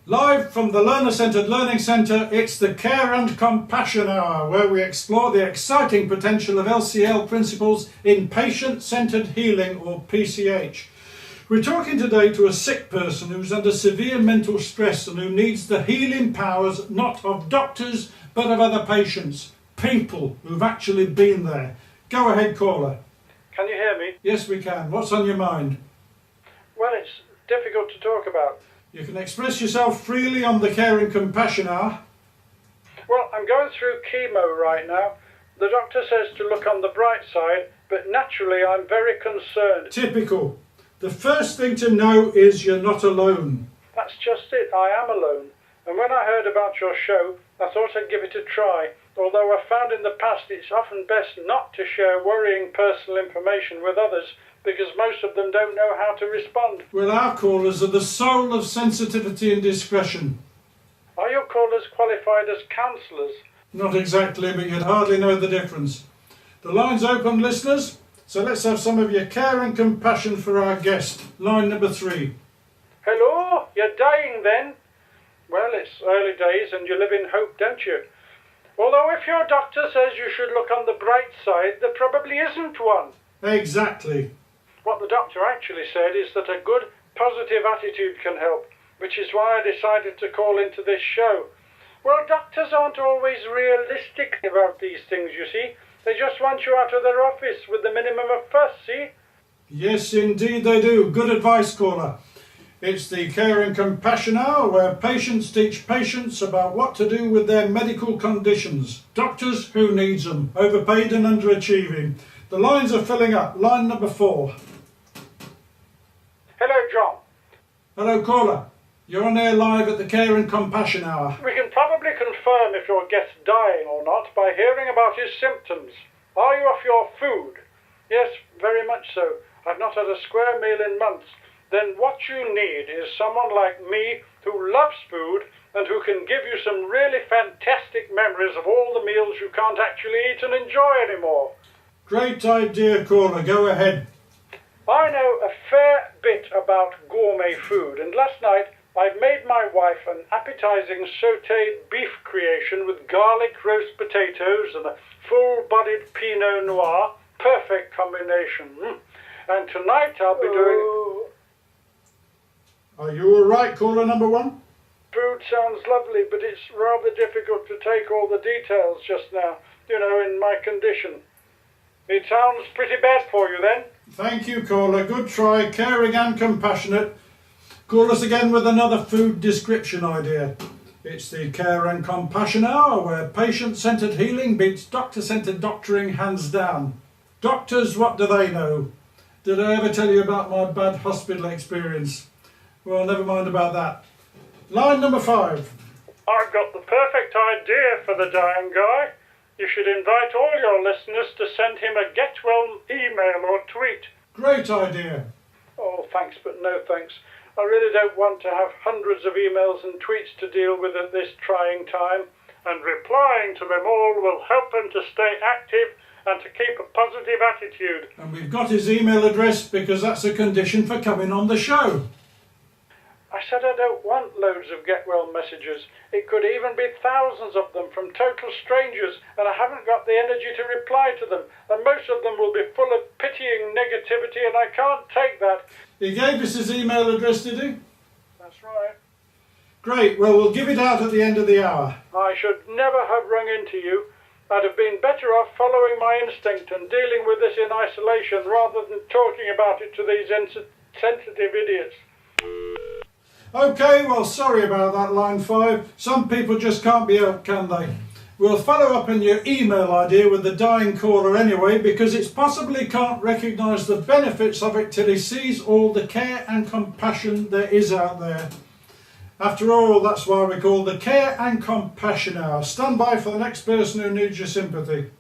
Live from the Learner-Centred Learning Centre, it's the Care and Compassion Hour, where we explore the exciting potential of LCL principles in patient-centred healing, or PCH. We're talking today to a sick person who's under severe mental stress and who needs the healing powers not of doctors but of other patients, people who've actually been there. Go ahead, caller. Can you hear me? Yes, we can. What's on your mind? Well, it's difficult to talk about. You can express yourself freely on the Care and Compassion Hour. Well, I'm going through chemo right now. The doctor says to look on the bright side, but naturally I'm very concerned. Typical. The first thing to know is you're not alone. That's just it, I am alone. And when I heard about your show, I thought I'd give it a try. Although I've found in the past it's often best not to share worrying personal information with others, because most of them don't know how to respond. Well, our callers are the soul of sensitivity and discretion. Are your callers qualified as counsellors? Not exactly, but you'd hardly know the difference. The line's open, listeners, so let's have some of your care and compassion for our guest. Line number 3. Hello? You're dying then? Well, it's early days and you live in hope, don't you? Although if your doctor says you should look on the bright side, there probably isn't one. Exactly. What the doctor actually said is that a good, positive attitude can help, which is why I decided to call into this show. Well, doctors aren't always realistic about these things, you see. They just want you out of their office with the minimum of fuss, see? Yes, indeed they do. Good advice, caller. It's the Care and Compassion Hour, where patients teach patients about what to do with their medical conditions. Doctors, who needs them? Overpaid and underachieving. The lines are filling up. Line number 4. Hello, John. Hello, caller. You're on air live at the Care and Compassion Hour. We can probably confirm if your guest's dying or not by hearing about his symptoms. Are you off your food? Yes, very much so. I've not had a square meal in months. Then what you need is someone like me who loves food and who can give you some really fantastic memories of all the meals you can't actually eat and enjoy anymore. Great idea, caller. Go ahead. I know a fair bit about gourmet food, and last night I made my wife an appetizing sautéed beef creation with garlic roast potatoes and a full-bodied Pinot Noir. Perfect combination. And tonight I'll be doing... Are you all right, caller number 1? Food sounds lovely, but it's rather difficult to take all the details just now, in my condition. It sounds pretty bad for you then? Thank you, caller. Good try. Caring and compassionate. Call us again with another food description idea. It's the Care and Compassion Hour, where patient-centred healing beats doctor-centred doctoring hands down. Doctors, what do they know? Did I ever tell you about my bad hospital experience? Well, never mind about that. Line number 5. I've got the perfect idea for the dying guy. You should invite all your listeners to send him a get well email or tweet. Great idea. Oh, thanks, but no thanks. I really don't want to have hundreds of emails and tweets to deal with at this trying time, and replying to them all will help him to stay active and to keep a positive attitude. And we've got his email address because that's a condition for coming on the show. I said I don't want loads of get well messages. It could even be thousands of them from total strangers, and I haven't got the energy to reply to them, and most of them will be full of pitying negativity, and I can't take that. He gave us his email address, did he? That's right. Great. Well, we'll give it out at the end of the hour. I should never have rung into you. I'd have been better off following my instinct and dealing with this in isolation rather than talking about it to these sensitive idiots. OK, well, sorry about that, line 5. Some people just can't be helped, can they? We'll follow up on your email idea with the dying caller anyway, because it's possibly can't recognise the benefits of it till he sees all the care and compassion there is out there. After all, that's why we call the Care and Compassion Hour. Stand by for the next person who needs your sympathy.